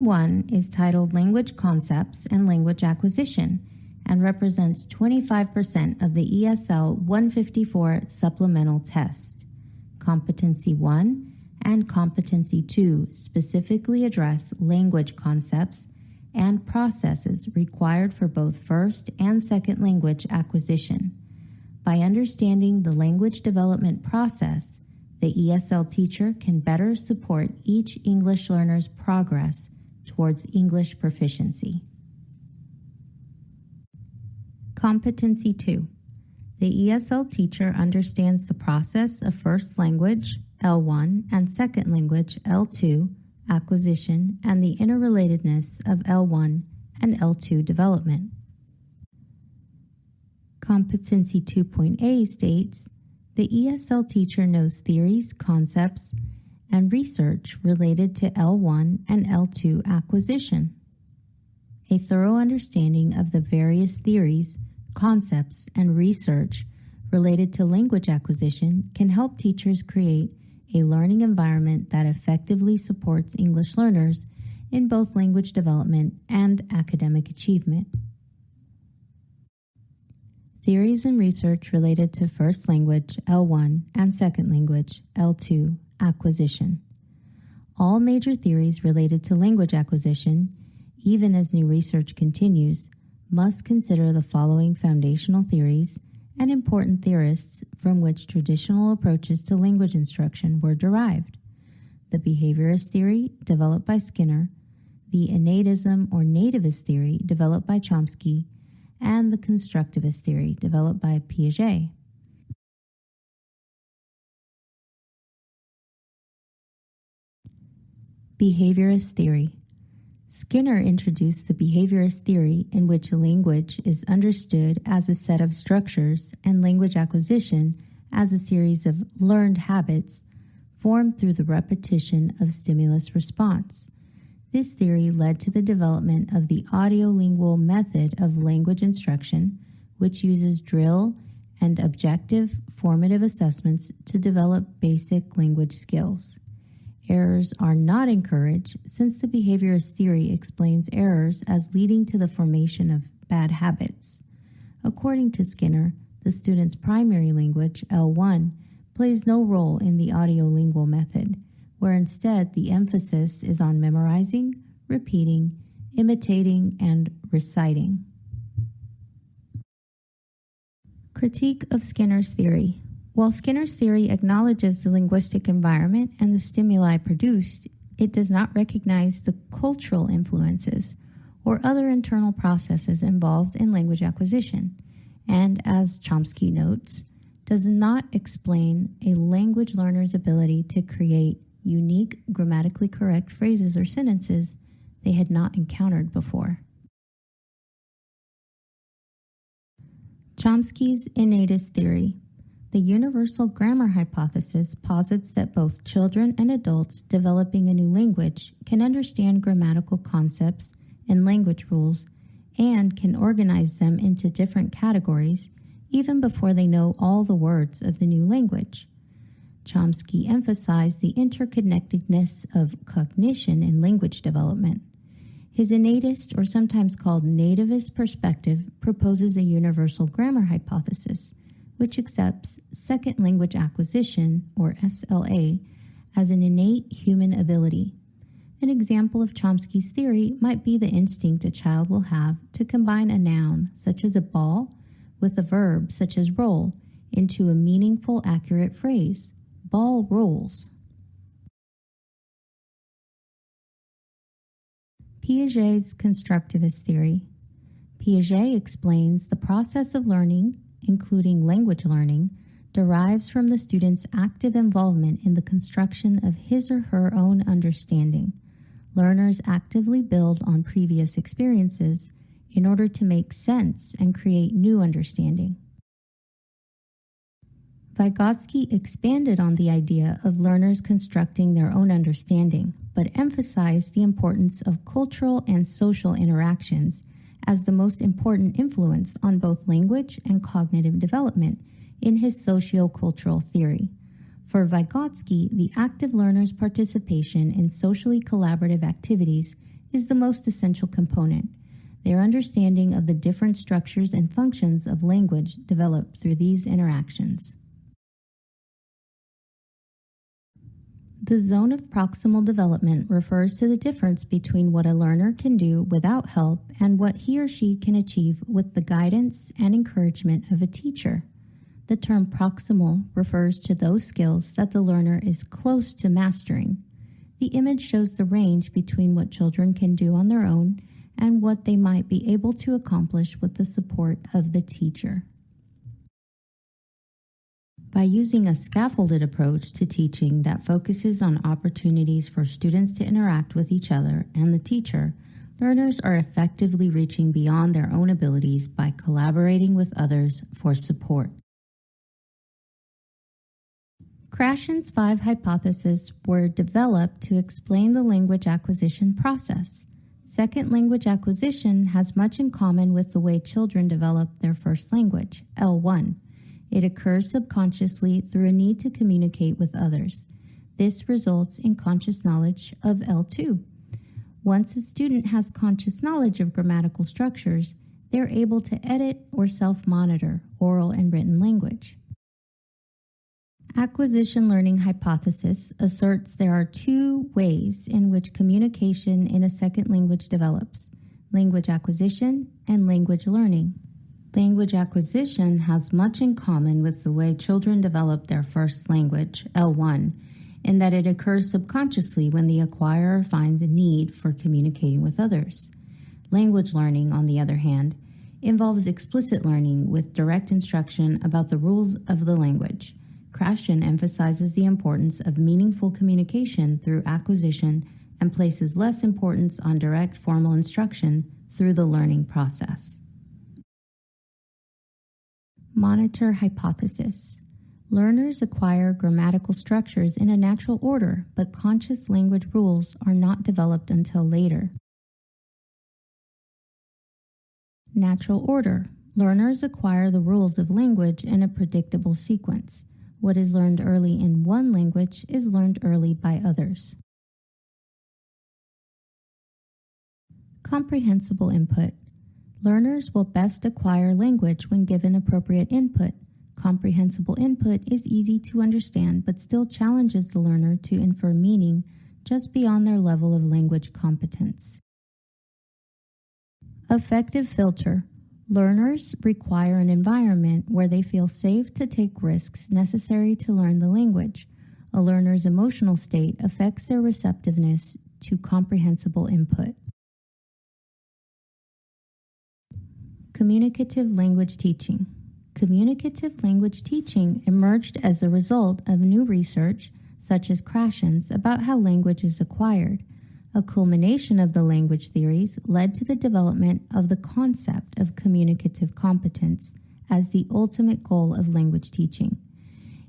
One is titled Language Concepts and Language Acquisition and represents 25% of the ESL 154 supplemental test. Competency 1 and Competency 2 specifically address language concepts and processes required for both first and second language acquisition. By understanding the language development process, the ESL teacher can better support each English learner's progress towards English proficiency. Competency 2. The ESL teacher understands the process of first language, L1, and second language, L2, acquisition, and the interrelatedness of L1 and L2 development. Competency 2.A states, the ESL teacher knows theories, concepts, and research related to L1 and L2 acquisition. A thorough understanding of the various theories, concepts, and research related to language acquisition can help teachers create a learning environment that effectively supports English learners in both language development and academic achievement. Theories and research related to first language, L1, and second language, L2, acquisition. All major theories related to language acquisition, even as new research continues, must consider the following foundational theories and important theorists from which traditional approaches to language instruction were derived: the behaviorist theory developed by Skinner, the innatism or nativist theory developed by Chomsky, and the constructivist theory developed by Piaget. Behaviorist theory. Skinner introduced the behaviorist theory in which language is understood as a set of structures and language acquisition as a series of learned habits formed through the repetition of stimulus response. This theory led to the development of the audiolingual method of language instruction, which uses drill and objective formative assessments to develop basic language skills. Errors are not encouraged since the behaviorist theory explains errors as leading to the formation of bad habits. According to Skinner, the student's primary language, L1, plays no role in the audiolingual method, where instead the emphasis is on memorizing, repeating, imitating, and reciting. Critique of Skinner's theory. While Skinner's theory acknowledges the linguistic environment and the stimuli produced, it does not recognize the cultural influences or other internal processes involved in language acquisition, and, as Chomsky notes, does not explain a language learner's ability to create unique, grammatically correct phrases or sentences they had not encountered before. Chomsky's innatist theory. The universal grammar hypothesis posits that both children and adults developing a new language can understand grammatical concepts and language rules and can organize them into different categories even before they know all the words of the new language. Chomsky emphasized the interconnectedness of cognition in language development. His innatist, or sometimes called nativist perspective, proposes a universal grammar hypothesis, which accepts second language acquisition, or SLA, as an innate human ability. An example of Chomsky's theory might be the instinct a child will have to combine a noun, such as a ball, with a verb, such as roll, into a meaningful, accurate phrase. Ball rolls. Piaget's constructivist theory. Piaget explains the process of learning, including language learning, derives from the student's active involvement in the construction of his or her own understanding. Learners actively build on previous experiences in order to make sense and create new understanding. Vygotsky expanded on the idea of learners constructing their own understanding, but emphasized the importance of cultural and social interactions as the most important influence on both language and cognitive development in his sociocultural theory. For Vygotsky, the active learner's participation in socially collaborative activities is the most essential component. Their understanding of the different structures and functions of language developed through these interactions. The zone of proximal development refers to the difference between what a learner can do without help and what he or she can achieve with the guidance and encouragement of a teacher. The term proximal refers to those skills that the learner is close to mastering. The image shows the range between what children can do on their own and what they might be able to accomplish with the support of the teacher. By using a scaffolded approach to teaching that focuses on opportunities for students to interact with each other and the teacher, learners are effectively reaching beyond their own abilities by collaborating with others for support. Krashen's 5 hypotheses were developed to explain the language acquisition process. Second language acquisition has much in common with the way children develop their first language, L1. It occurs subconsciously through a need to communicate with others. This results in conscious knowledge of L2. Once a student has conscious knowledge of grammatical structures, they're able to edit or self-monitor oral and written language. Acquisition learning hypothesis asserts there are 2 ways in which communication in a second language develops: language acquisition and language learning. Language acquisition has much in common with the way children develop their first language, L1, in that it occurs subconsciously when the acquirer finds a need for communicating with others. Language learning, on the other hand, involves explicit learning with direct instruction about the rules of the language. Krashen emphasizes the importance of meaningful communication through acquisition and places less importance on direct formal instruction through the learning process. Monitor hypothesis. Learners acquire grammatical structures in a natural order, but conscious language rules are not developed until later. Natural order. Learners acquire the rules of language in a predictable sequence. What is learned early in one language is learned early by others. Comprehensible input. Learners will best acquire language when given appropriate input. Comprehensible input is easy to understand but still challenges the learner to infer meaning just beyond their level of language competence. Effective filter. Learners require an environment where they feel safe to take risks necessary to learn the language. A learner's emotional state affects their receptiveness to comprehensible input. Communicative language teaching. Communicative language teaching emerged as a result of new research, such as Krashen's, about how language is acquired. A culmination of the language theories led to the development of the concept of communicative competence as the ultimate goal of language teaching.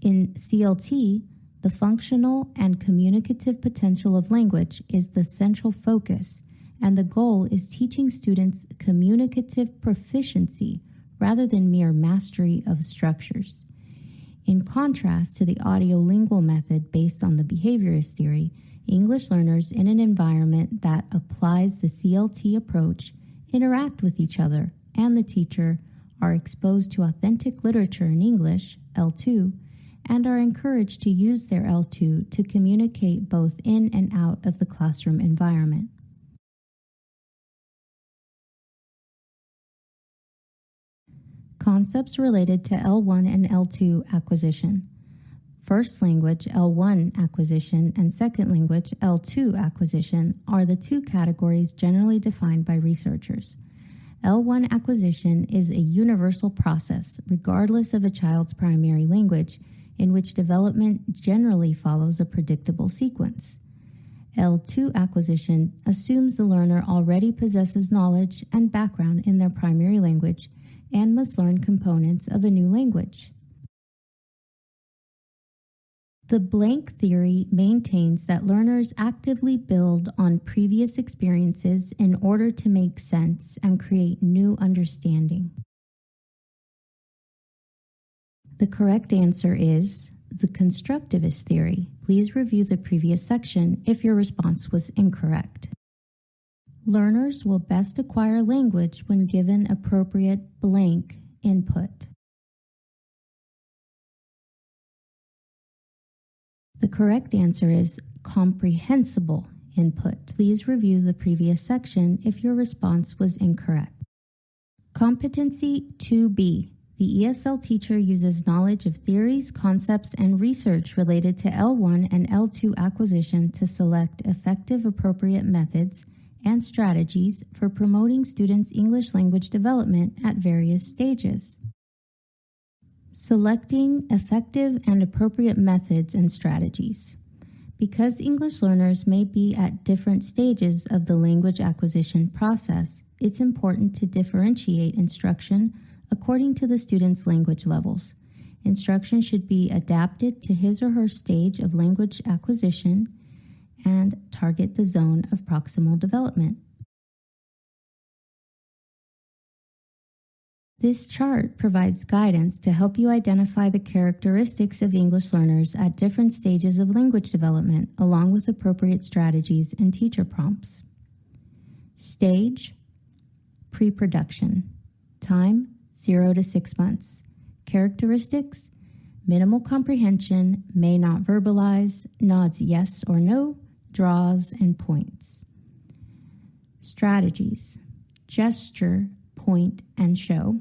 In CLT, the functional and communicative potential of language is the central focus, and the goal is teaching students communicative proficiency rather than mere mastery of structures. In contrast to the audiolingual method based on the behaviorist theory, English learners in an environment that applies the CLT approach interact with each other and the teacher, are exposed to authentic literature in English, L2, and are encouraged to use their L2 to communicate both in and out of the classroom environment. Concepts related to L1 and L2 acquisition. First language L1 acquisition and second language L2 acquisition are the 2 categories generally defined by researchers. L1 acquisition is a universal process, regardless of a child's primary language, in which development generally follows a predictable sequence. L2 acquisition assumes the learner already possesses knowledge and background in their primary language and must learn components of a new language. The blank theory maintains that learners actively build on previous experiences in order to make sense and create new understanding. The correct answer is the constructivist theory. Please review the previous section if your response was incorrect. Learners will best acquire language when given appropriate blank input. The correct answer is comprehensible input. Please review the previous section if your response was incorrect. Competency 2B. The ESL teacher uses knowledge of theories, concepts, and research related to L1 and L2 acquisition to select effective appropriate methods and strategies for promoting students' English language development at various stages. Selecting effective and appropriate methods and strategies. Because English learners may be at different stages of the language acquisition process, it's important to differentiate instruction according to the student's language levels. Instruction should be adapted to his or her stage of language acquisition and target the zone of proximal development. This chart provides guidance to help you identify the characteristics of English learners at different stages of language development, along with appropriate strategies and teacher prompts. Stage: pre-production. Time: 0 to 6 months. Characteristics: minimal comprehension, may not verbalize, nods yes or no, draws and points. Strategies: gesture, point, and show.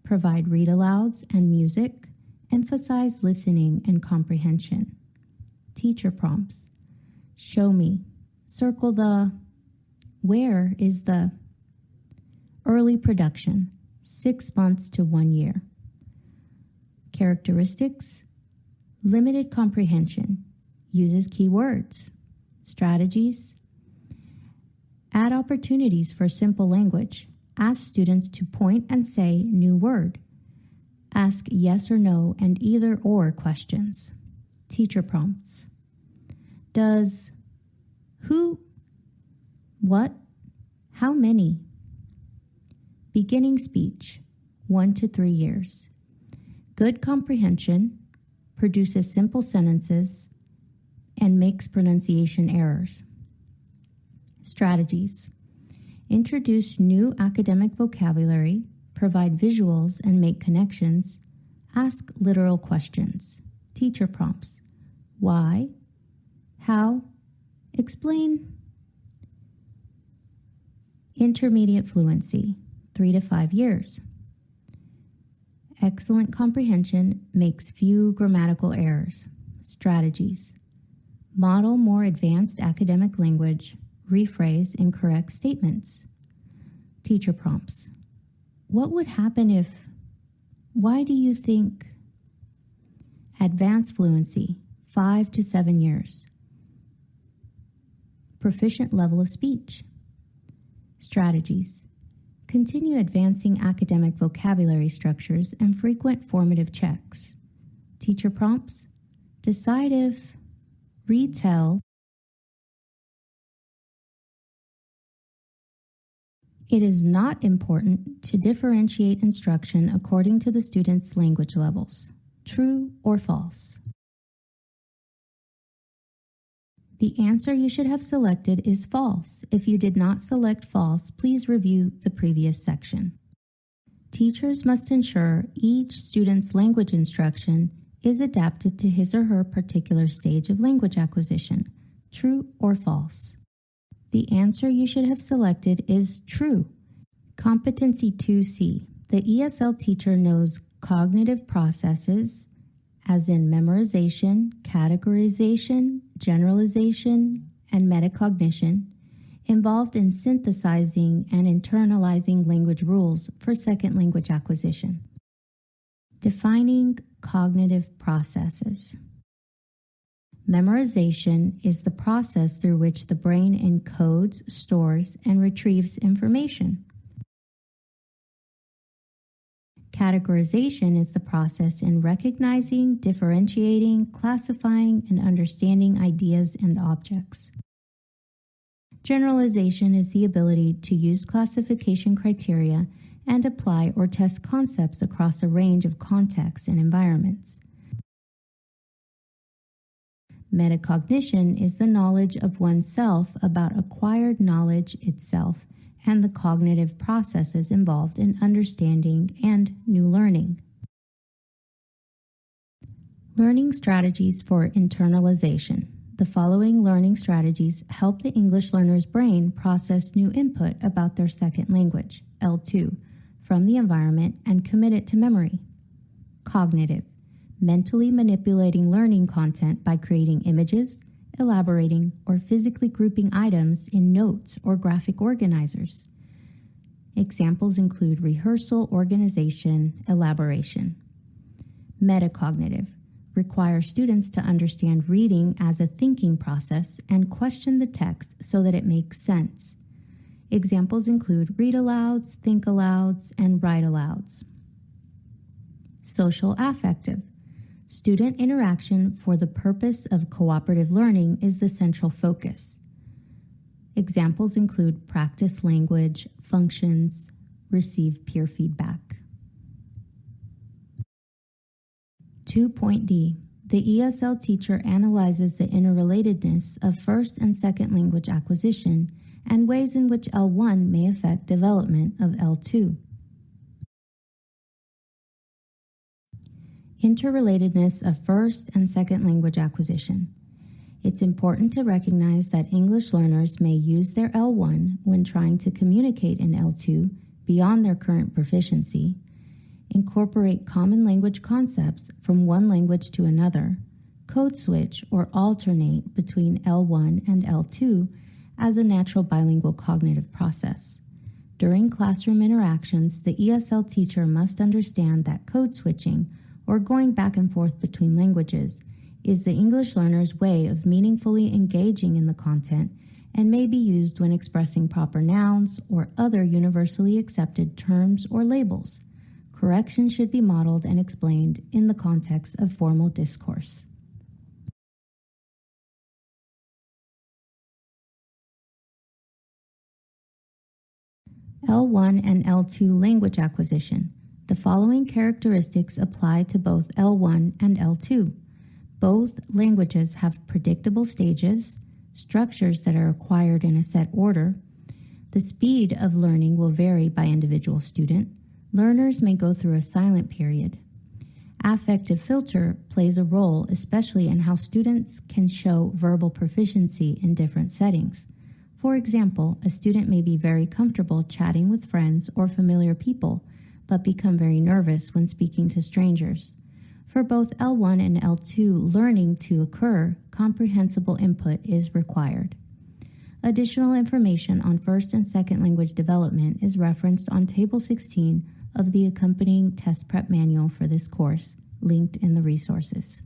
Provide read-alouds and music. Emphasize listening and comprehension. Teacher prompts: show me. Circle the. Where is the. Early production: 6 months to 1 year. Characteristics: limited comprehension. Uses keywords. Strategies: add opportunities for simple language. Ask students to point and say new word. Ask yes or no and either or questions. Teacher prompts: does, who, what, how many. Beginning speech: 1 to 3 years. Good comprehension, produces simple sentences, and makes pronunciation errors. Strategies: introduce new academic vocabulary, provide visuals and make connections, ask literal questions. Teacher prompts: why, how, explain. Intermediate fluency: 3 to 5 years. Excellent comprehension, makes few grammatical errors. Strategies: model more advanced academic language, rephrase incorrect statements. Teacher prompts: what would happen if, why do you think? Advanced fluency: 5 to 7 years. Proficient level of speech. Strategies: continue advancing academic vocabulary structures and frequent formative checks. Teacher prompts: decide if, retell. It is not important to differentiate instruction according to the student's language levels. True or false? The answer you should have selected is false. If you did not select false, please review the previous section. Teachers must ensure each student's language instruction is adapted to his or her particular stage of language acquisition. True or false? The answer you should have selected is true. Competency 2C. The ESL teacher knows cognitive processes, as in memorization, categorization, generalization, and metacognition, involved in synthesizing and internalizing language rules for second language acquisition. Defining cognitive processes. Memorization is the process through which the brain encodes, stores, and retrieves information. Categorization is the process in recognizing, differentiating, classifying, and understanding ideas and objects. Generalization is the ability to use classification criteria and apply or test concepts across a range of contexts and environments. Metacognition is the knowledge of oneself about acquired knowledge itself and the cognitive processes involved in understanding and new learning. Learning strategies for internalization. The following learning strategies help the English learner's brain process new input about their second language, L2, from the environment and commit it to memory. Cognitive. Mentally manipulating learning content by creating images, elaborating, or physically grouping items in notes or graphic organizers. Examples include rehearsal, organization, elaboration. Metacognitive. Require students to understand reading as a thinking process and question the text so that it makes sense. Examples include read alouds, think alouds, and write alouds. Social affective. Student interaction for the purpose of cooperative learning is the central focus. Examples include practice language, functions, receive peer feedback. 2.D. The ESL teacher analyzes the interrelatedness of first and second language acquisition and ways in which L1 may affect development of L2. Interrelatedness of first and second language acquisition. It's important to recognize that English learners may use their L1 when trying to communicate in L2 beyond their current proficiency, incorporate common language concepts from one language to another, code switch or alternate between L1 and L2 as a natural bilingual cognitive process. During classroom interactions, the ESL teacher must understand that code switching, or going back and forth between languages, is the English learner's way of meaningfully engaging in the content and may be used when expressing proper nouns or other universally accepted terms or labels. Correction should be modeled and explained in the context of formal discourse. L1 and L2 language acquisition. The following characteristics apply to both L1 and L2. Both languages have predictable stages, structures that are acquired in a set order. The speed of learning will vary by individual student. Learners may go through a silent period. Affective filter plays a role, especially in how students can show verbal proficiency in different settings. For example, a student may be very comfortable chatting with friends or familiar people, but become very nervous when speaking to strangers. For both L1 and L2 learning to occur, comprehensible input is required. Additional information on first and second language development is referenced on Table 16 of the accompanying test prep manual for this course, linked in the resources.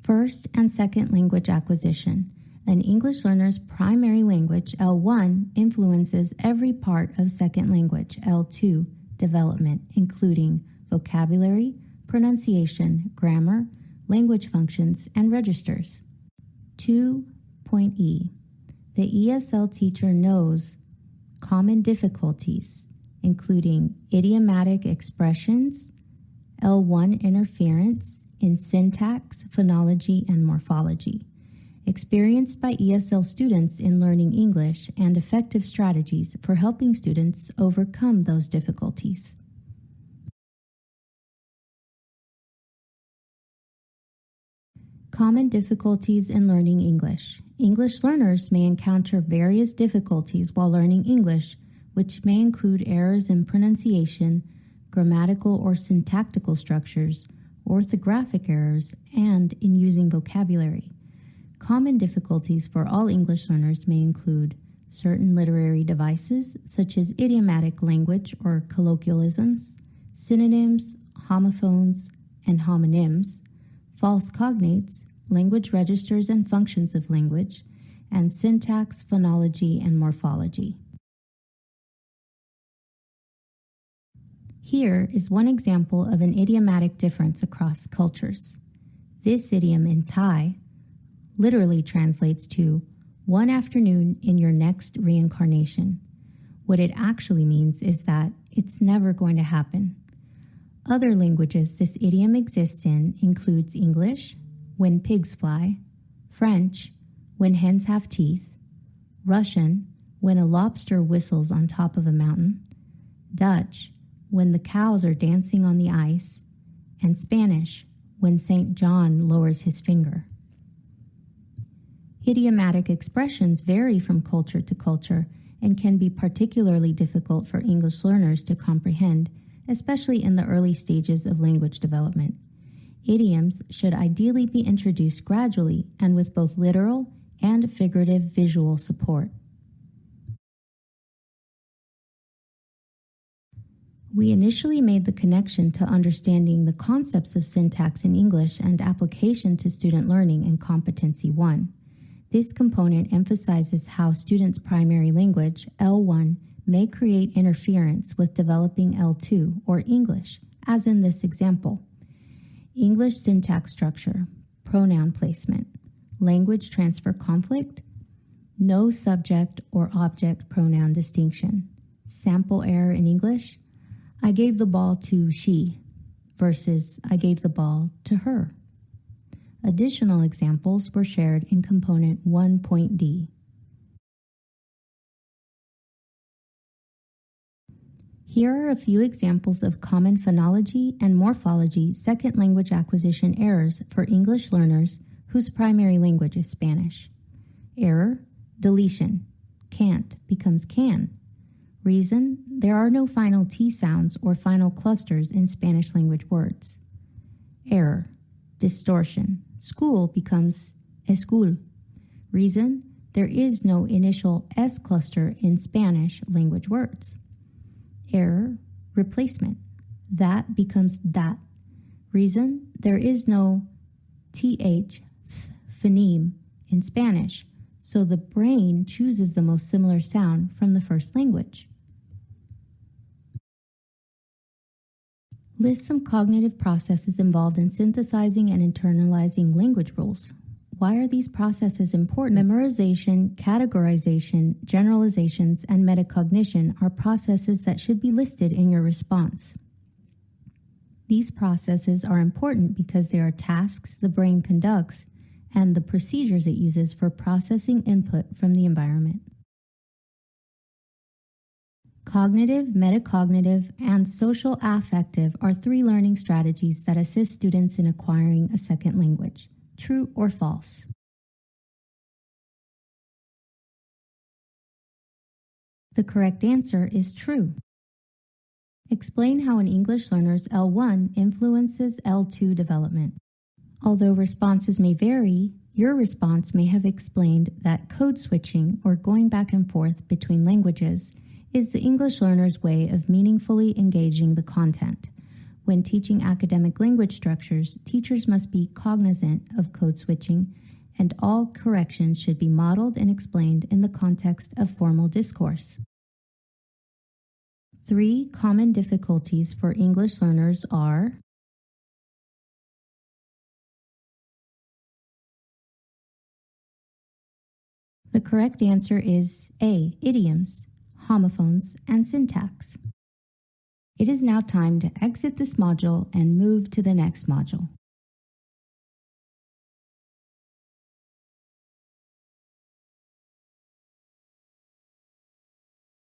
First and second language acquisition. An English learner's primary language, L1, influences every part of second language, L2, development, including vocabulary, pronunciation, grammar, language functions, and registers. 2.E. The ESL teacher knows common difficulties, including idiomatic expressions, L1 interference in syntax, phonology, and morphology, experienced by ESL students in learning English, and effective strategies for helping students overcome those difficulties. Common difficulties in learning English. English learners may encounter various difficulties while learning English, which may include errors in pronunciation, grammatical or syntactical structures, orthographic errors, and in using vocabulary. Common difficulties for all English learners may include certain literary devices, such as idiomatic language or colloquialisms, synonyms, homophones, and homonyms, false cognates, language registers and functions of language, and syntax, phonology, and morphology. Here is one example of an idiomatic difference across cultures. This idiom in Thai literally translates to one afternoon in your next reincarnation. What it actually means is that it's never going to happen. Other languages this idiom exists in includes English, when pigs fly, French, when hens have teeth, Russian, when a lobster whistles on top of a mountain, Dutch, when the cows are dancing on the ice, and Spanish, when St. John lowers his finger. Idiomatic expressions vary from culture to culture and can be particularly difficult for English learners to comprehend, especially in the early stages of language development. Idioms should ideally be introduced gradually and with both literal and figurative visual support. We initially made the connection to understanding the concepts of syntax in English and application to student learning in Competency 1. This component emphasizes how students' primary language, L1, may create interference with developing L2, or English, as in this example. English syntax structure, pronoun placement, language transfer conflict, no subject or object pronoun distinction, sample error in English, I gave the ball to she versus I gave the ball to her. Additional examples were shared in component 1.d. Here are a few examples of common phonology and morphology second language acquisition errors for English learners whose primary language is Spanish. Error, deletion. Can't becomes can. Reason, there are no final T sounds or final clusters in Spanish language words. Error, distortion. School becomes escool. Reason, there is no initial S cluster in Spanish language words. Error, replacement. That becomes that. Reason, there is no TH phoneme in Spanish, so the brain chooses the most similar sound from the first language. List some cognitive processes involved in synthesizing and internalizing language rules. Why are these processes important? Memorization, categorization, generalizations, and metacognition are processes that should be listed in your response. These processes are important because they are tasks the brain conducts and the procedures it uses for processing input from the environment. Cognitive, metacognitive, and social affective are three learning strategies that assist students in acquiring a second language. True or false? The correct answer is true. Explain how an English learner's L1 influences L2 development. Although responses may vary, your response may have explained that code switching, or going back and forth between languages, is the English learner's way of meaningfully engaging the content. When teaching academic language structures, teachers must be cognizant of code switching, and all corrections should be modeled and explained in the context of formal discourse. 3 common difficulties for English learners are: the correct answer is A, idioms, homophones, and syntax. It is now time to exit this module and move to the next module.